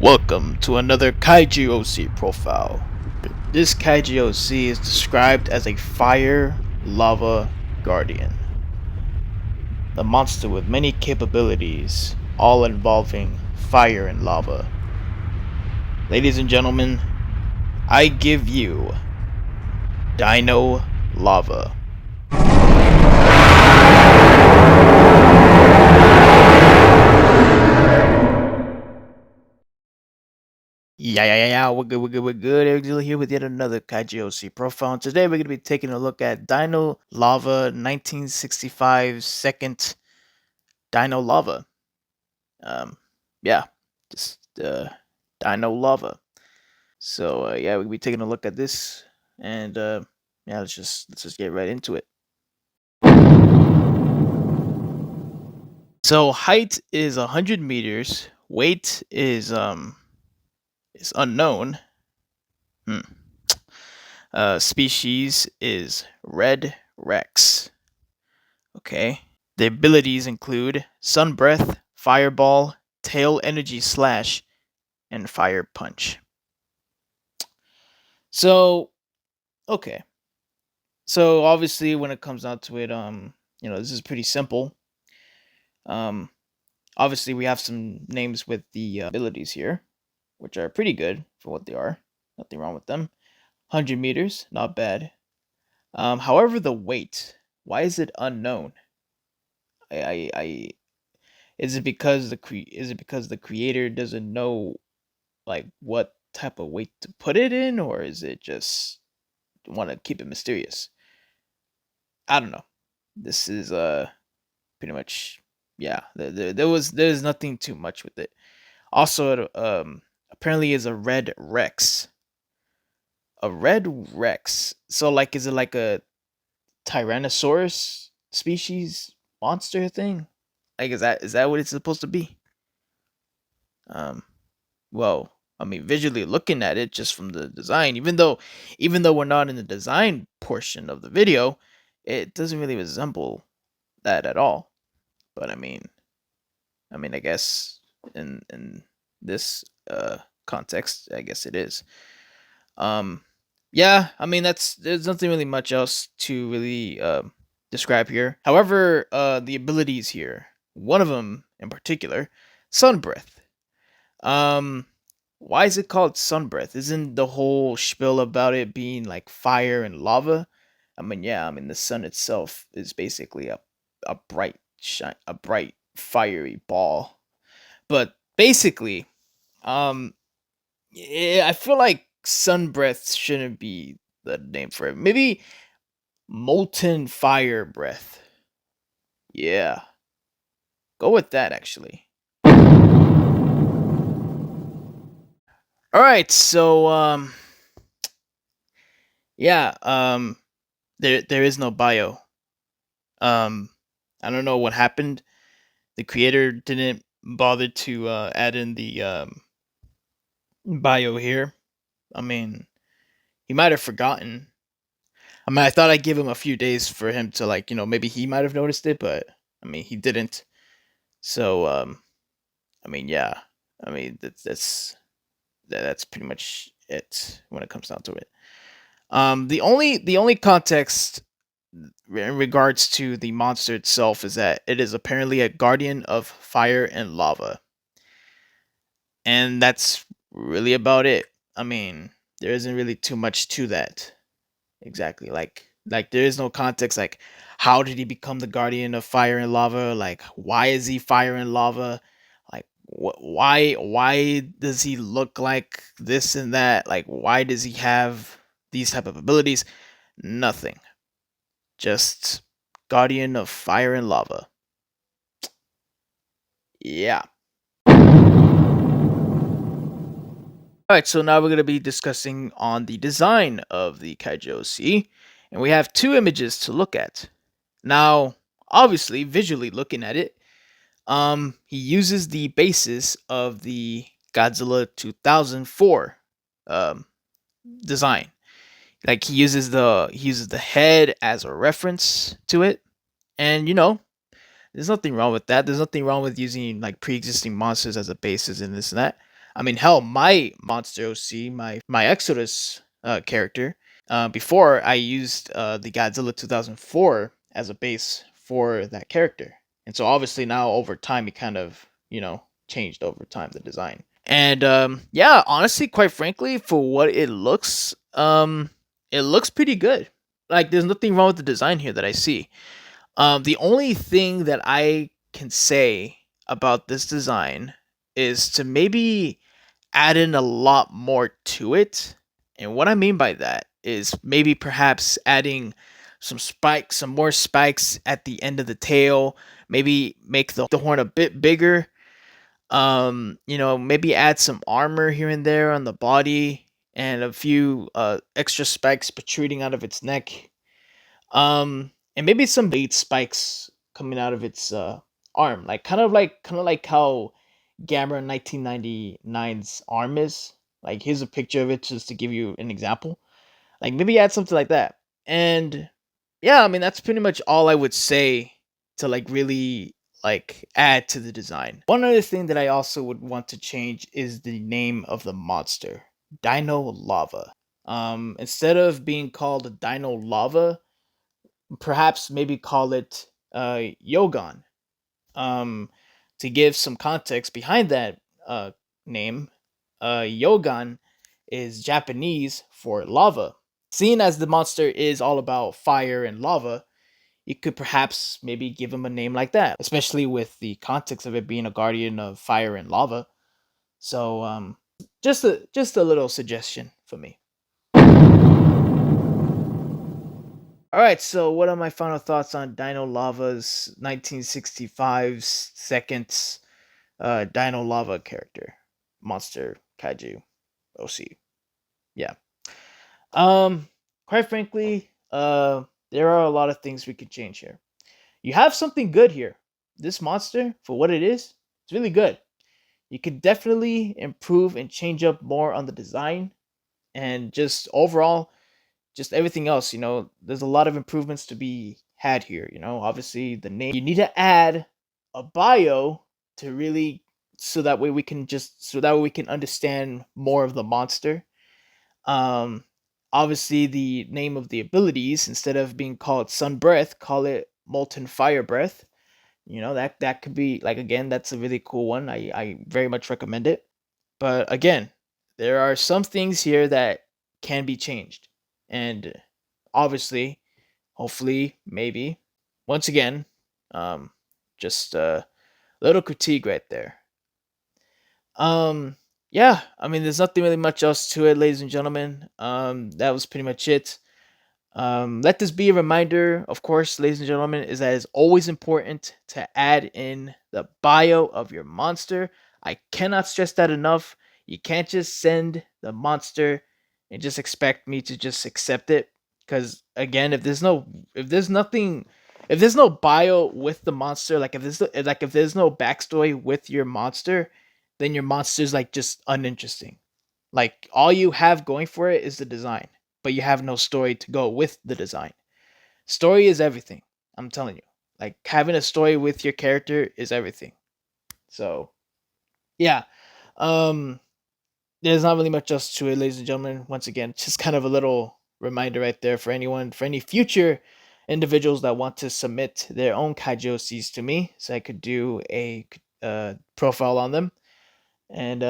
Welcome to another KAIJU OC profile. This KAIJU OC is described as a fire lava guardian, a monster with many capabilities, all involving fire and lava. Ladies and gentlemen, I give you Dinolava. Yeah, we're good. We're here with yet another KAIJU OC profile. And today we're going to be taking a look at Dinolava 1965 second Dinolava. Um, yeah, just Dinolava. So yeah, we'll be taking a look at this, and yeah, let's just get right into it. So height is 100 meters. Weight is unknown. Hmm. Species is Red Rex. Okay. The abilities include Sun Breath, Fireball, Tail Energy Slash, and Fire Punch. So okay. So obviously, when it comes down to it, this is pretty simple. Um, Obviously, we have some names with the abilities here, which are pretty good for what they are. Nothing wrong with them. 100 meters, not bad. However, the weight, why is it unknown? I is it because the creator doesn't know like what type of weight to put it in, or is it just want to keep it mysterious? I don't know. This is pretty much, yeah. There's nothing too much with it. Also, it apparently is a red rex. A red rex. So like, is it like a Tyrannosaurus species monster thing? Like, is that what it's supposed to be? Um, well, I mean, visually looking at it just from the design, even though we're not in the design portion of the video, it doesn't really resemble that at all. But I guess in this context, I guess it is. Um, yeah, I mean there's nothing really much else to really describe here. However, the abilities here, one of them in particular, sun breath. Um, why is it called sun breath? Isn't the whole spiel about it being like fire and lava? I mean, yeah, I mean the sun itself is basically a bright fiery ball. But basically, um, yeah, I feel like sun breath shouldn't be the name for it. Maybe molten fire breath. Yeah, go with that actually. All right, so yeah, there is no bio. Um, I don't know what happened. The creator didn't bother to add in the bio here. I mean, he might have forgotten. I mean, I thought I'd give him a few days for him to, like, maybe he might have noticed it, but I mean, he didn't. So, I mean, yeah. I mean, that's pretty much it when it comes down to it. The only context in regards to the monster itself is that it is apparently a guardian of fire and lava, and that's really about it. I mean, there isn't really too much to that. Exactly. Like there is no context, like how did he become the guardian of fire and lava? Like why is he fire and lava? Like why does he look like this and that? Like why does he have these type of abilities? Nothing. Just guardian of fire and lava. Yeah. All right, so now we're going to be discussing on the design of the Kaiju OC, and we have two images to look at. Now, obviously, visually looking at it, he uses the basis of the Godzilla 2004 um, design. Like he uses the head as a reference to it, and there's nothing wrong with that. There's nothing wrong with using like pre-existing monsters as a basis and this and that. I mean, hell, my monster OC, my Exodus character. Before I used the Godzilla 2004 as a base for that character, and so obviously now over time it kind of changed over time, the design. And yeah, honestly, quite frankly, for what it looks pretty good. Like, there's nothing wrong with the design here that I see. The only thing that I can say about this design is to maybe add in a lot more to it. And what I mean by that is maybe perhaps adding some more spikes at the end of the tail, maybe make the horn a bit bigger. Maybe add some armor here and there on the body and a few extra spikes protruding out of its neck. And maybe some blade spikes coming out of its arm, like kind of like how Gamera 1999's arm is. Like, here's a picture of it just to give you an example. Like, maybe add something like that. And yeah, I mean, that's pretty much all I would say to like really like add to the design. One other thing that I also would want to change is the name of the monster, Dinolava. Instead of being called Dinolava, perhaps maybe call it Yogon. To give some context behind that name, Yogan is Japanese for lava. Seeing as the monster is all about fire and lava, you could perhaps maybe give him a name like that, especially with the context of it being a guardian of fire and lava. So, just a little suggestion for me. All right, so what are my final thoughts on Dino Lava's 1965 second Dino Lava character, monster, kaiju, OC? Yeah. Um, Quite frankly, there are a lot of things we could change here. You have something good here. This monster, for what it is, it's really good. You could definitely improve and change up more on the design and just overall, just everything else. There's a lot of improvements to be had here. Obviously the name. You need to add a bio to really, so that way we can understand more of the monster. Um, Obviously the name of the abilities, instead of being called Sun Breath, call it Molten Fire Breath. That could be like, again, that's a really cool one. I very much recommend it. But again, there are some things here that can be changed. And obviously, hopefully, maybe, once again, um, just a little critique right there. Um, yeah, I mean, there's nothing really much else to it, ladies and gentlemen. That was pretty much it. Let this be a reminder, of course, ladies and gentlemen, is that it's always important to add in the bio of your monster. I cannot stress that enough. You can't just send the monster and just expect me to just accept it. Because again, if there's no bio with the monster, if there's no backstory with your monster, then your monster's like just uninteresting. Like, all you have going for it is the design, but you have no story to go with the design. Story is everything. I'm telling you. Like, having a story with your character is everything. So, yeah. Um there's not really much else to it, ladies and gentlemen. Once again, just kind of a little reminder right there for any future individuals that want to submit their own kaiju OCs to me, so I could do a profile on them. And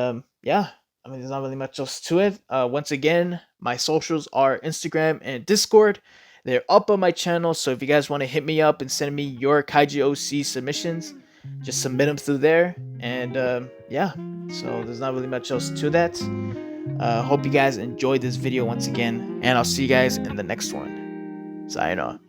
yeah, I mean, there's not really much else to it. Once again, my socials are Instagram and Discord. They're up on my channel, so if you guys want to hit me up and send me your Kaiju OC submissions, just submit them through there. And yeah, so there's not really much else to that. Hope you guys enjoyed this video once again, and I'll see you guys in the next one. Sayonara.